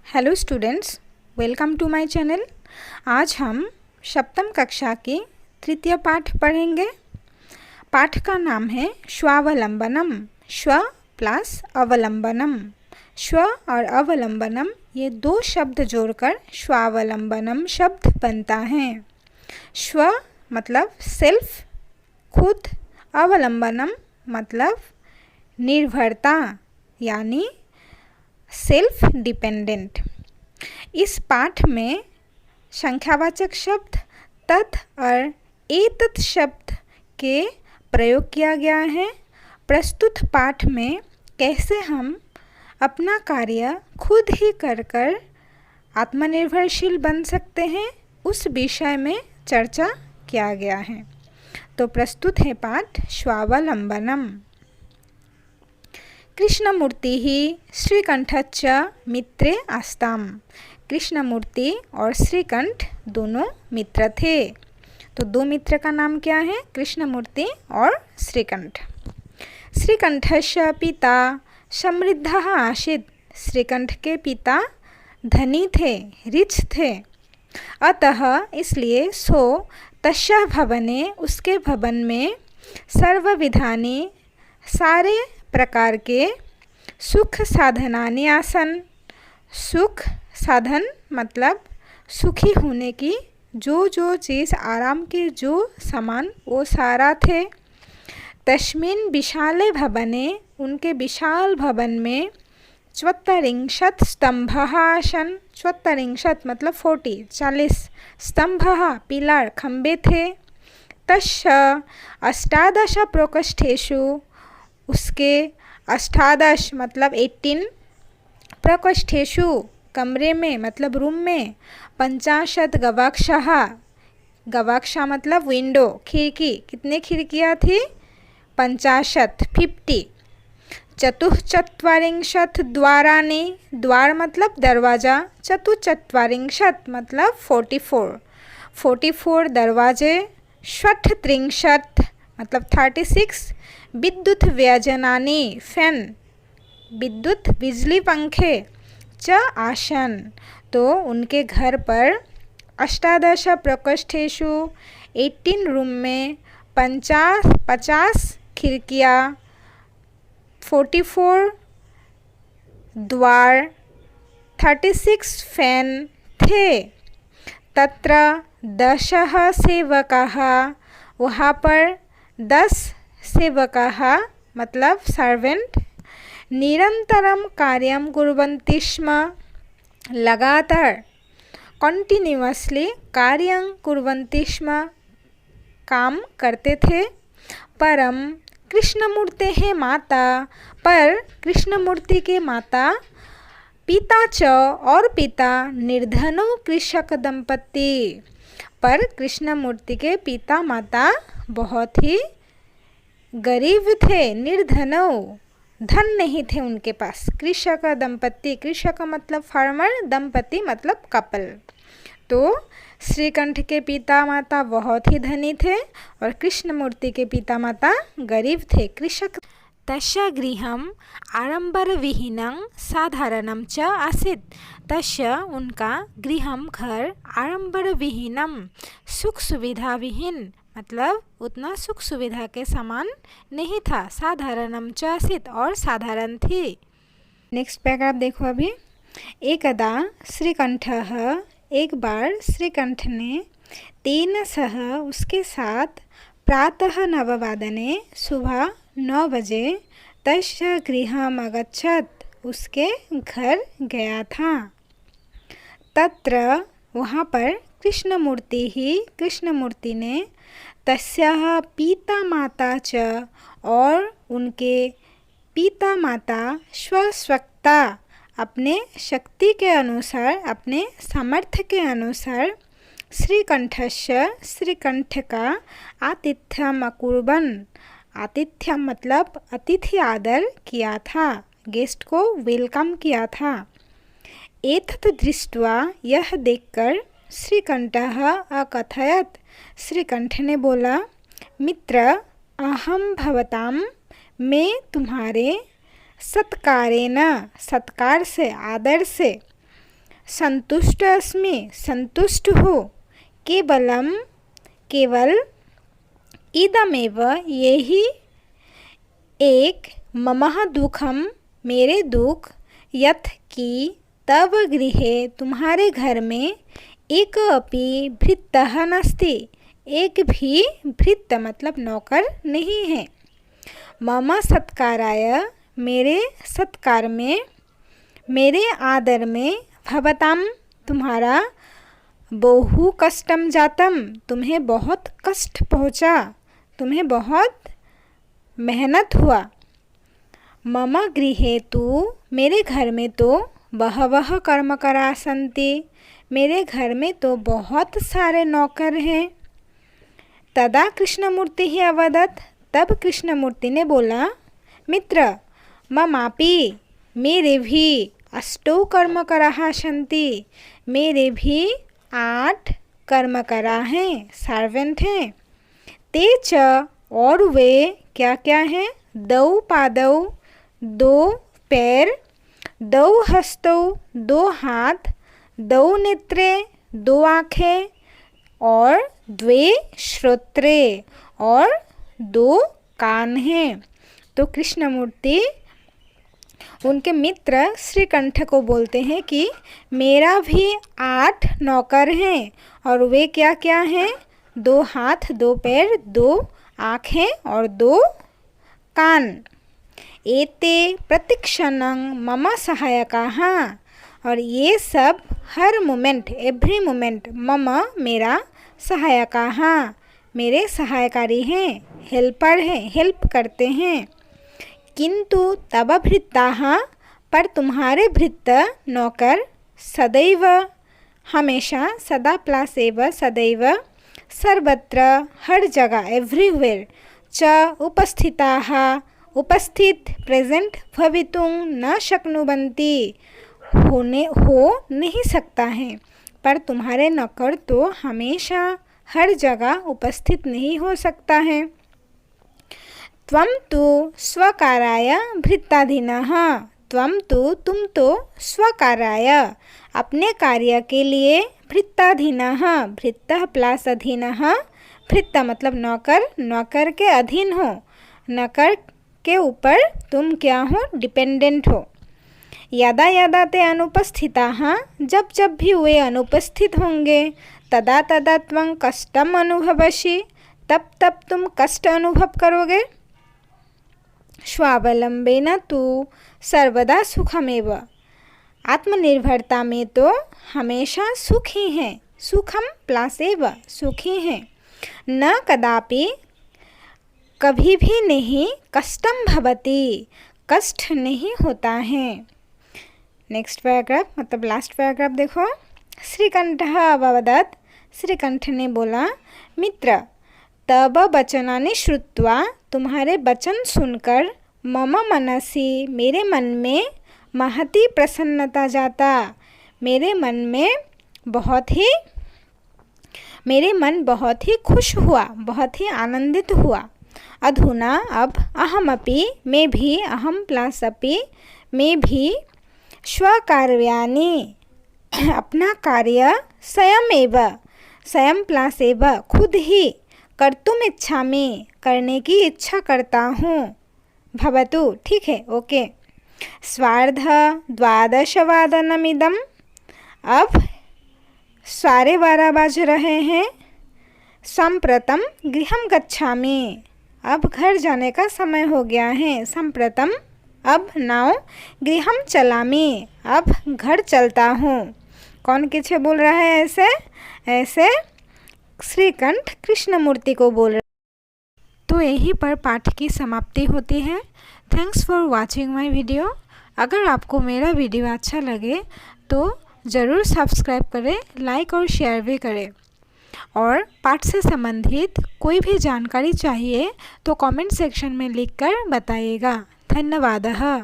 Hello students, welcome to my channel. आज हम सप्तम कक्षा की तृतीय पाठ पढ़ेंगे। पाठ का नाम है स्वावलंबनम। स्व प्लस अवलंबनम। स्व और अवलंबनम ये दो शब्द जोड़कर स्वावलंबनम शब्द बनता है। स्व मतलब सेल्फ, खुद। अवलंबनम मतलब निर्भरता यानी सेल्फ डिपेंडेंट। इस पाठ में संख्यावाचक शब्द तत् और एतत् शब्द के प्रयोग किया गया है। प्रस्तुत पाठ में कैसे हम अपना कार्य खुद ही कर आत्मनिर्भरशील बन सकते हैं, उस विषय में चर्चा किया गया है। तो प्रस्तुत है पाठ स्वावलंबनम। कृष्णमूर्ति ही श्रीकंठच्च मित्रे आस्ताम। कृष्णमूर्ति और श्रीकंठ दोनों मित्र थे। तो दो मित्र का नाम क्या है? कृष्णमूर्ति और श्रीकंठ। श्रीकंठस्य पिता समृद्धः आसीत्। श्रीकंठ के पिता धनी थे, रिच थे। अतः इसलिए सो तस्य भवने, उसके भवन में सर्वविधानि, सारे प्रकार के सुख साधनानि आसन। सुख साधन मतलब सुखी होने की जो जो चीज़, आराम के जो सामान, वो सारा थे। तस्मिन् विशाले भवने, उनके विशाल भवन में 44 स्तंभः आसन्। 44 मतलब 40 स्तंभः पिलर, खम्बे थे। तस्य 18 प्रकोष्ठेषु, उसके 18 मतलब 18 प्रकोष्ठेषु कमरे में मतलब रूम में 50 गवाक्षः, गवाक्षा मतलब विंडो, खिड़की। कितने खिड़कियाँ थी? 50 चतुश्चत्वारिंशत् द्वाराणि, द्वार मतलब दरवाज़ा। चतुश्चत्वारिंशत् मतलब 44 दरवाजे। षट्त्रिंशत् मतलब 36 विद्युत व्यजनानि, फैन, विद्युत बिजली पंखे। च आसन, तो उनके घर पर 18 प्रकोष्ठेषु 18 रूम में 50 खिड़कियाँ, 44 द्वार, 36 फैन थे। तत्र 10 सेवकाः, वहाँ पर 10 सेवकाः मतलब सर्वेंट। निरंतरम कार्यं कुर्वन्ति स्म, लगातार कंटिन्यूअसली कार्यं कुर्वन्ति स्म, काम करते थे। परम कृष्णमूर्तेः माता, पर कृष्णमूर्ति के माता, पिता च और पिता निर्धनो कृषक दंपति, पर कृष्णमूर्ति के पिता माता बहुत ही गरीब थे, निर्धनो, धन नहीं थे उनके पास। कृषक दंपति, कृषक मतलब फार्मर, दंपति मतलब कपल। तो श्रीकंठ के पिता माता बहुत ही धनी थे और कृष्णमूर्ति के पिता माता गरीब थे, कृषक। तस्य गृहम् आडम्बरविहीनं साधारणं च आसीत्। तस्य उनका गृहम घर आडम्बरविहीनम सुख सुविधा विहीन मतलब उतना सुख सुविधा के समान नहीं था। साधारणम च आसीत् और साधारण थी। नेक्स्ट पैराग्राफ देखो अभी। एकदा श्रीकंठः, एक बार श्रीकंठ ने तेन सह, उसके साथ, प्रातः 9 सुबह 9 बजे, तस्य गृहम् अगच्छत्, उसके घर गया था। तत्र वहाँ पर कृष्णमूर्ति ही, कृष्णमूर्ति ने, तस्याः पिता माता च और उनके पिता माता, स्वशक्ता अपने शक्ति के अनुसार, अपने सामर्थ्य के अनुसार, श्रीकंठस्य श्रीकंठ का आतिथ्यम अकुर्वन्। आतिथ्य मतलब अतिथि आदर किया था, गेस्ट को वेलकम किया था। एतत् दृष्ट्वा, यह देखकर, श्रीकंठः अकथयत्, श्रीकंठ ने बोला, मित्र अहम भवतां, मैं तुम्हारे सत्कारेण, सत्कार से, आदर से, संतुष्ट अस्मि संतुष्ट हूँ। केवलम केवल इदमेव यही एक ममः दुखम मेरे दुख यत् कि तव गृहे तुम्हारे घर में एक अपि भृत्यः नास्ति एक भी भृत्य मतलब नौकर नहीं है। मम सत्काराय मेरे सत्कार में मेरे आदर में भवताम तुम्हारा बहु कष्टम जातम तुम्हें बहुत कष्ट पहुँचा तुम्हें बहुत मेहनत हुआ। मम गृहे तो मेरे घर में तो बहवः कर्मकरा सन्ति मेरे घर में तो बहुत सारे नौकर हैं। तदा कृष्णमूर्ति ही अवदत् तब कृष्णमूर्ति ने बोला मित्र ममापि मेरे भी अष्टौ कर्मकराः सन्ति मेरे भी 8 कर्मकरा हैं सर्वेंट हैं। ते च और वे क्या क्या हैं 2 पादौ 2 पैर 2 हस्तौ 2 हाथ 2 नेत्रे 2 आँखें और 2 श्रोत्रे और 2 कान हैं। तो कृष्णमूर्ति उनके मित्र श्रीकंठ को बोलते हैं कि मेरा भी 8 नौकर हैं और वे क्या क्या हैं 2 हाथ 2 पैर 2 आँखें और 2 कान। एते प्रतिक्षणं मम सहायकाः और ये सब हर मोमेंट एवरी मोमेंट मम मेरा सहायकाः मेरे सहायकारी हैं हेल्पर हैं हेल्प करते हैं। किंतु तव भृत्ताः पर तुम्हारे भृत्य नौकर सदैव हमेशा सदा प्लस एव सदैव सर्वत्र हर जगह एवरीवेयर च उपस्थिताः उपस्थित प्रेजेंट भवितुं न शक्नुवन्ति हो नहीं सकता है। पर तुम्हारे नौकर तो हमेशा हर जगह उपस्थित नहीं हो सकता है। त्वं तु स्वकाराय भृत्याधीनः त्वं तु तुम तो स्वकाराय अपने कार्य के लिए भृत्याधीनः भृत्तः प्लस अधीनः भृत्य मतलब नौकर नौकर के अधीन हो नौकर के ऊपर तुम क्या हो डिपेंडेंट हो। यदा यदा ते अनुपस्थिताः जब जब भी वे अनुपस्थित होंगे तदा तदा त्वं कष्टम अनुभवसि तब तब तुम कष्ट अनुभव करोगे। स्वावलंबेन तु सर्वदा सुखमेव आत्मनिर्भरता में तो हमेशा सुख ही है सुखम प्लस एव सुखी हैं। न कदापि कभी भी नहीं कष्टम भवति कष्ट नहीं होता है। नेक्स्ट पैराग्राफ मतलब लास्ट पैराग्राफ देखो। श्रीकंठः अवदत् श्रीकंठ ने बोला मित्र तब वचनानि श्रुत्वा तुम्हारे वचन सुनकर मम मनसि मेरे मन में महती प्रसन्नता जाता मेरे मन बहुत ही खुश हुआ बहुत ही आनंदित हुआ। अधुना अब अहमपि मैं भी अहम प्लस अपि मैं भी स्वकार्याणि अपना कार्य स्वयं प्लस एव खुद ही कर्तुम इच्छामि करने की इच्छा करता हूँ। भवतु ठीक है ओके। स्वार्ध 12 अब 12:30 बज रहे हैं। संप्रतम गृहं गच्छामि अब घर जाने का समय हो गया है। संप्रतम अब नाउ गृहं चलामि अब घर चलता हूँ। कौन किसे बोल रहा है ऐसे श्रीकंठ कृष्णमूर्ति को बोल रहा है। तो यहीं पर पाठ की समाप्ति होती है। Thanks for watching my video. अगर आपको मेरा वीडियो अच्छा लगे तो ज़रूर सब्सक्राइब करें लाइक और शेयर भी करें। और पाठ से संबंधित कोई भी जानकारी चाहिए तो कमेंट सेक्शन में लिखकर बताइएगा। धन्यवाद।